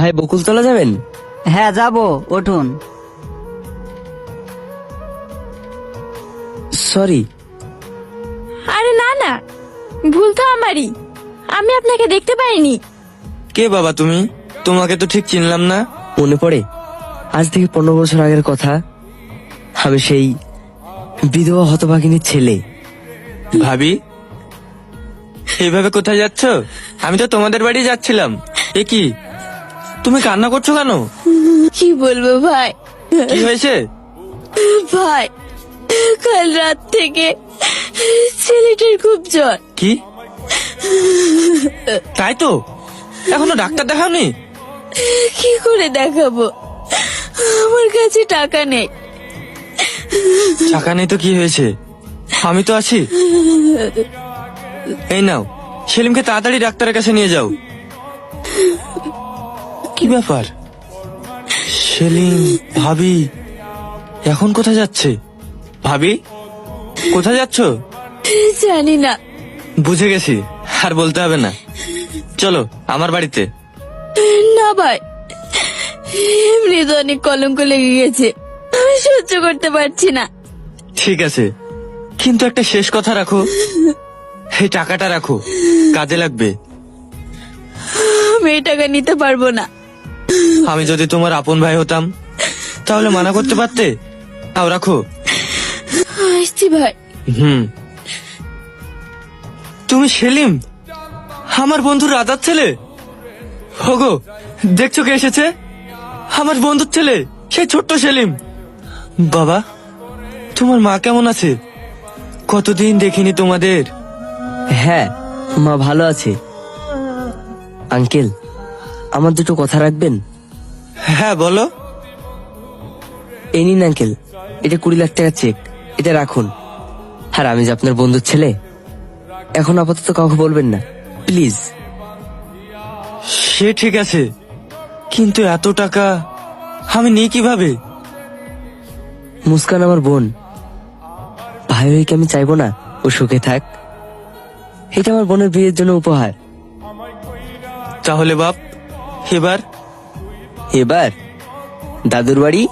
ভাই বকুলতলা যাবেন? হ্যাঁ যাবো, উঠুন। সরি। আরে না না, ভুল তো আমারই, আমি আপনাকে দেখতে পাইনি। কে বাবা তুমি? তোমাকে তো ঠিক চিনলাম না। মনে পড়ে আজ থেকে 15 বছর আগের কথা? আমি সেই বিধবা হতভাগিনীর ছেলে। ভাবি, এইভাবে কোথায় যাচ্ছ? আমি তো তোমাদের বাড়ি যাচ্ছিলাম। এ কি, তুমি কান্না করছো কেন? কি বলবো ভাই, কি হয়েছে? ভাই কাল রাত থেকে ছেলেটার খুব জ্বর। কি, তাই তো? এখনো ডাক্তার দেখাওনি? কি করে দেখাবো, আমার কাছে টাকা নেই। টাকা নেই তো কি হয়েছে, আমি তো আছি। এই নাও, সেলিমকে তাড়াতাড়ি ডাক্তারের কাছে নিয়ে যাও। কি ব্যাপার, সেলিম ভাবি এখন কোথায় যাচ্ছে? ভাবি, কোথায় যাচ্ছ? জানি না। বুঝে গেছি, আর বলতে হবে না। চলো আমার বাড়িতে। না ভাই, এমনি তো অনেক কলঙ্ক লেগে গেছে, আমি সহ্য করতে পারছি না। ঠিক আছে, কিন্তু একটা শেষ কথা রাখো, এই টাকাটা রাখো, কাজে লাগবে। আমি এই টাকা নিতে পারবো না। আমি যদি তোমার আপন ভাই হতাম তাহলে মানা করতে পারতে। তাও রাখো। আসছি ভাই। তুমি সেলিম, আমার বন্ধু রাজার ছেলে? হোগো, দেখছো কে এসেছে? আমার বন্ধুর ছেলে, সেই ছোট্ট সেলিম। বাবা, তোমার মা কেমন আছে? কতদিন দেখিনি তোমাদের। হ্যাঁ, মা ভালো আছে। আঙ্কেল, আমার দুটো কথা রাখবেন? হ্যাঁ বলো। এই নিন আঙ্কেল, এটা 20 লাখ টাকা চেক, এটা রাখুন। আর আমি যে আপনার বন্ধুর ছেলে, এখন আপাতত কাউকে বলবেন না প্লিজ। সে ঠিক আছে, কিন্তু এত টাকা আমি নিই কিভাবে? মুস্কান আমার বোন, ভাই হয়ে কি আমি চাইবো না ও সুখে থাক? এটা আমার বোনের বিয়ের জন্য উপহার। তাহলে বাপ, এবার এবার দাদুর বাড়ি